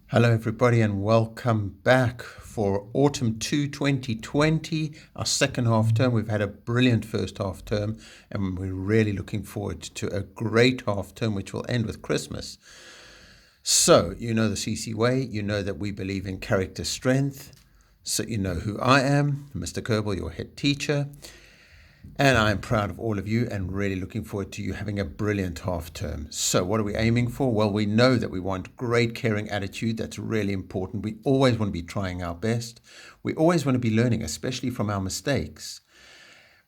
Hello, everybody, and welcome back for Autumn 2 2020, our second half term. We've had a brilliant first half term, and we're really looking forward to a great half term, which will end with Christmas. So, you know the CC way, you know that we believe in character strength. So, you know who I am, Mr. Kerbal, your head teacher. And I'm proud of all of you and really looking forward to you having a brilliant half term. So what are we aiming for? Well, we know that we want great caring attitude. That's really important. We always want to be trying our best. We always want to be learning, especially from our mistakes.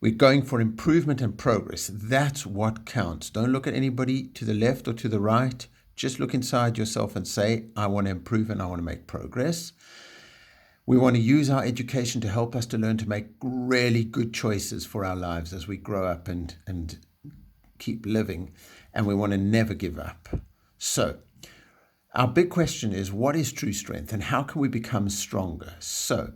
We're going for improvement and progress. That's what counts. Don't look at anybody to the left or to the right. Just look inside yourself and say, I want to improve and I want to make progress. We want to use our education to help us to learn to make really good choices for our lives as we grow up and keep living. And we want to never give up. So our big question is, what is true strength and how can we become stronger? So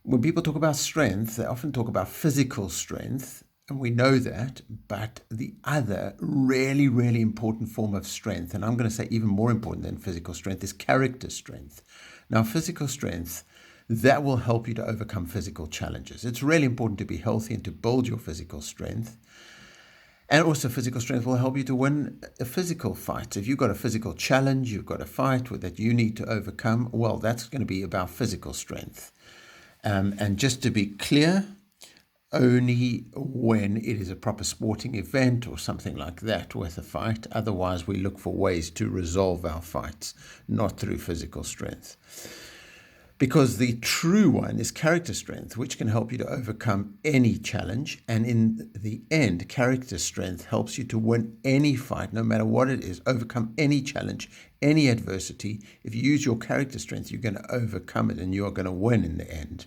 when people talk about strength, they often talk about physical strength. And we know that, but the other really, really important form of strength, and I'm going to say even more important than physical strength, is character strength. Now, physical strength, that will help you to overcome physical challenges. It's really important to be healthy and to build your physical strength. And also physical strength will help you to win a physical fight. If you've got a physical challenge, you've got a fight that you need to overcome, well, that's going to be about physical strength. And just to be clear, only when it is a proper sporting event or something like that with a fight. Otherwise, we look for ways to resolve our fights, not through physical strength. Because the true one is character strength, which can help you to overcome any challenge. And in the end, character strength helps you to win any fight, no matter what it is, overcome any challenge, any adversity. If you use your character strength, you're going to overcome it and you are going to win in the end.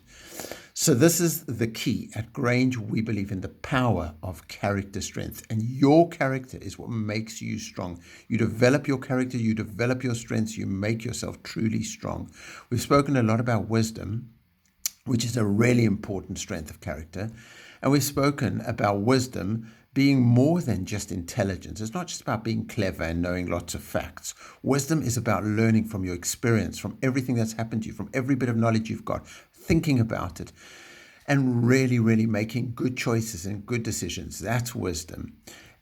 So this is the key. At Grange, we believe in the power of character strength. And your character is what makes you strong. You develop your character, you develop your strengths, you make yourself truly strong. We've spoken a lot about wisdom, which is a really important strength of character. And we've spoken about wisdom being more than just intelligence. It's not just about being clever and knowing lots of facts. Wisdom is about learning from your experience, from everything that's happened to you, from every bit of knowledge you've got, thinking about it, and really, really making good choices and good decisions. That's wisdom.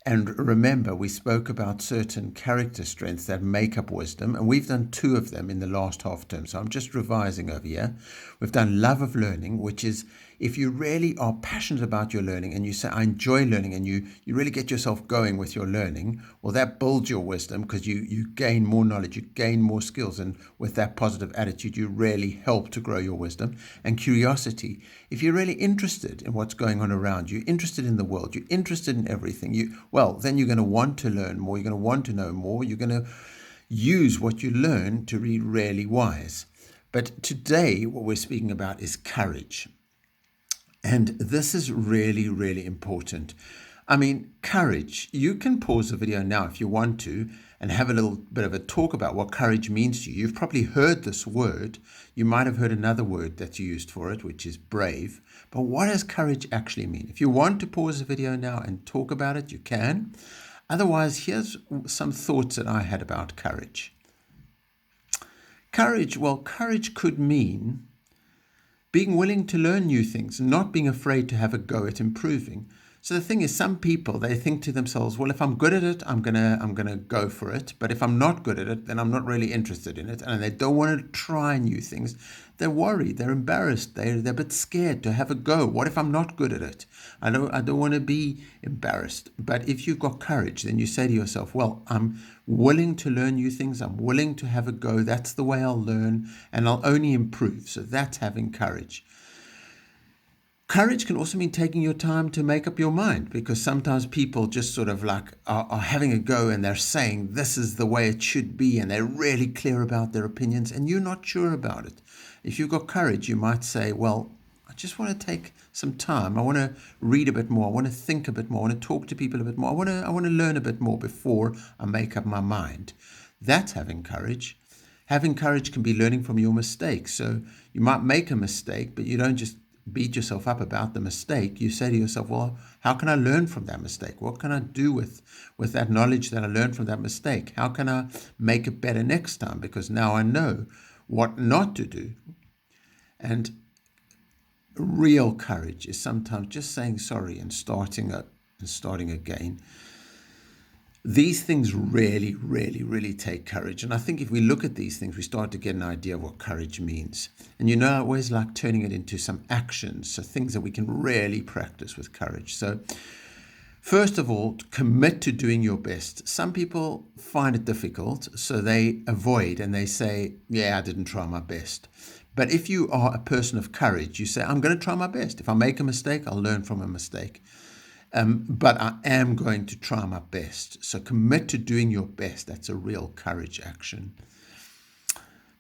And remember, we spoke about certain character strengths that make up wisdom, and we've done 2 of them in the last half term. So I'm just revising over here. We've done love of learning, which is if you really are passionate about your learning and you say, I enjoy learning, and you really get yourself going with your learning, well, that builds your wisdom because you gain more knowledge, you gain more skills. And with that positive attitude, you really help to grow your wisdom. And curiosity, if you're really interested in what's going on around you, interested in the world, you're interested in everything, then you're going to want to learn more, you're going to want to know more, you're going to use what you learn to be really wise. But today, what we're speaking about is courage. And this is really, really important. I mean, courage. You can pause the video now if you want to and have a little bit of a talk about what courage means to you. You've probably heard this word. You might have heard another word that's used for it, which is brave. But what does courage actually mean? If you want to pause the video now and talk about it, you can. Otherwise, here's some thoughts that I had about courage. Courage could mean being willing to learn new things, not being afraid to have a go at improving. So the thing is, some people, they think to themselves, well, if I'm good at it, I'm gonna go for it. But if I'm not good at it, then I'm not really interested in it. And they don't want to try new things. They're worried, they're embarrassed, they're a bit scared to have a go. What if I'm not good at it? I don't want to be embarrassed. But if you've got courage, then you say to yourself, well, I'm willing to learn new things. I'm willing to have a go. That's the way I'll learn, and I'll only improve. So that's having courage. Courage can also mean taking your time to make up your mind, because sometimes people just sort of like are having a go and they're saying this is the way it should be, and they're really clear about their opinions and you're not sure about it. If you've got courage, you might say, well, I just want to take some time. I want to read a bit more. I want to think a bit more. I want to talk to people a bit more. I want to learn a bit more before I make up my mind. That's having courage. Having courage can be learning from your mistakes. So you might make a mistake, but you don't just beat yourself up about the mistake, you say to yourself, well, how can I learn from that mistake? What can I do with that knowledge that I learned from that mistake? How can I make it better next time? Because now I know what not to do. And real courage is sometimes just saying sorry and starting again. These things really, really, really take courage. And I think if we look at these things, we start to get an idea of what courage means. And I always like turning it into some actions, so things that we can really practice with courage. So first of all, commit to doing your best. Some people find it difficult, so they avoid and they say, yeah, I didn't try my best. But if you are a person of courage, you say, I'm going to try my best. If I make a mistake, I'll learn from a mistake. But I am going to try my best. So commit to doing your best. That's a real courage action.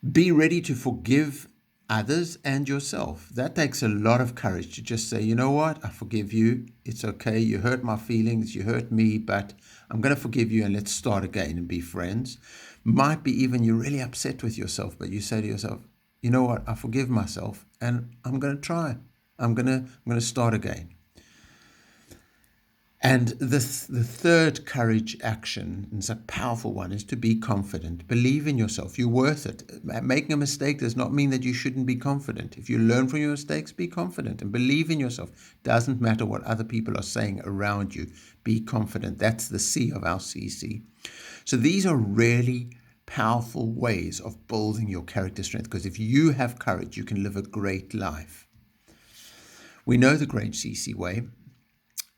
Be ready to forgive others and yourself. That takes a lot of courage to just say, you know what, I forgive you. It's okay. You hurt my feelings. You hurt me, but I'm going to forgive you and let's start again and be friends. Might be even you're really upset with yourself, but you say to yourself, you know what, I forgive myself and I'm going to try. I'm going to start again. And the third courage action, and it's a powerful one, is to be confident. Believe in yourself. You're worth it. Making a mistake does not mean that you shouldn't be confident. If you learn from your mistakes, be confident and believe in yourself. Doesn't matter what other people are saying around you. Be confident. That's the C of our CC. So these are really powerful ways of building your character strength, because if you have courage, you can live a great life. We know the Grange CC way.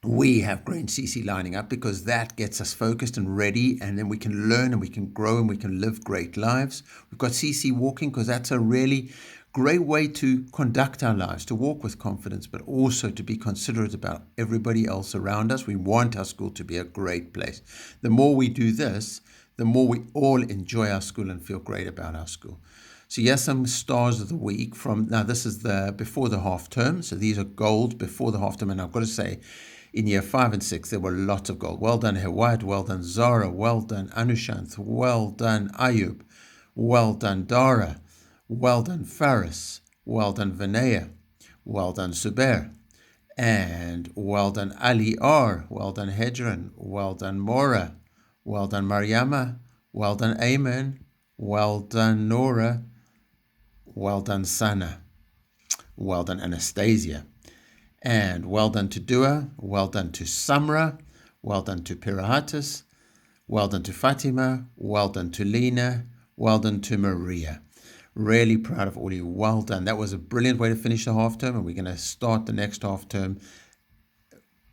We have Grange CC lining up because that gets us focused and ready, and then we can learn and we can grow and we can live great lives. We've got CC walking because that's a really great way to conduct our lives, to walk with confidence, but also to be considerate about everybody else around us. We want our school to be a great place. The more we do this, the more we all enjoy our school and feel great about our school. So here's some stars of the week now this is before the half term. So these are gold before the half term. And I've got to say, in year 5 and 6, there were lots of gold. Well done, Hewad. Well done, Zara. Well done, Anushanth. Well done, Ayub. Well done, Dara. Well done, Faris. Well done, Vinaya. Well done, Subair. And well done, Ali R. Well done, Hedron. Well done, Mora. Well done, Mariama. Well done, Amen. Well done, Nora. Well done, Sana. Well done, Anastasia. And well done to Dua. Well done to Samra. Well done to Pirahatis. Well done to Fatima. Well done to Lena. Well done to Maria. Really proud of all of you. Well done. That was a brilliant way to finish the half term, and we're going to start the next half term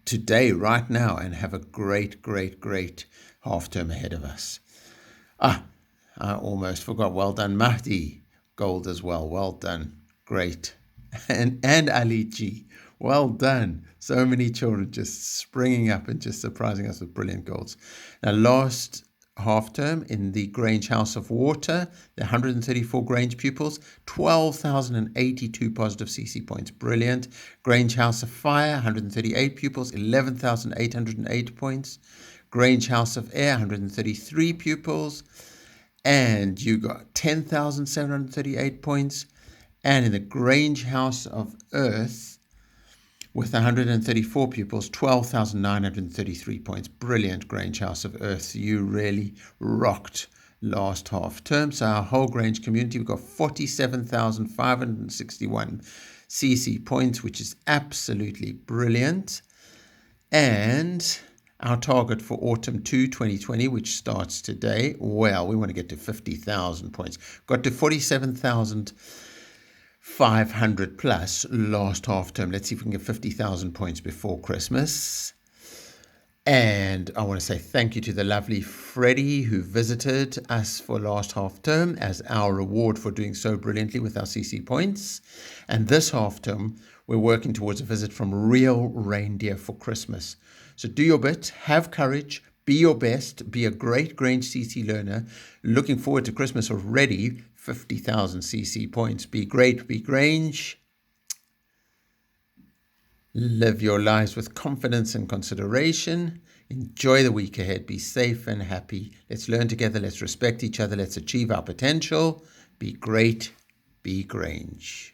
today, right now, and have a great, great, great half term ahead of us. I almost forgot. Well done, Mahdi. Gold as well. Well done. Great. And Ali G. Well done. So many children just springing up and just surprising us with brilliant golds. Now, last half term in the Grange House of Water, the 134 Grange pupils, 12,082 positive CC points. Brilliant. Grange House of Fire, 138 pupils, 11,808 points. Grange House of Air, 133 pupils. And you got 10,738 points. And in the Grange House of Earth, with 134 pupils, 12,933 points. Brilliant, Grange House of Earth. You really rocked last half term. So our whole Grange community, we've got 47,561 CC points, which is absolutely brilliant. And our target for Autumn 2 2020, which starts today, well, we want to get to 50,000 points. Got to 47,500 plus last half term. Let's see if we can get 50,000 points before Christmas. And I want to say thank you to the lovely Freddie who visited us for last half term as our reward for doing so brilliantly with our CC points. And this half term, we're working towards a visit from Real Reindeer for Christmas. So do your bit, have courage, be your best, be a great Grange CC learner. Looking forward to Christmas already, 50,000 CC points. Be great, be Grange. Live your lives with confidence and consideration. Enjoy the week ahead. Be safe and happy. Let's learn together. Let's respect each other. Let's achieve our potential. Be great, be Grange.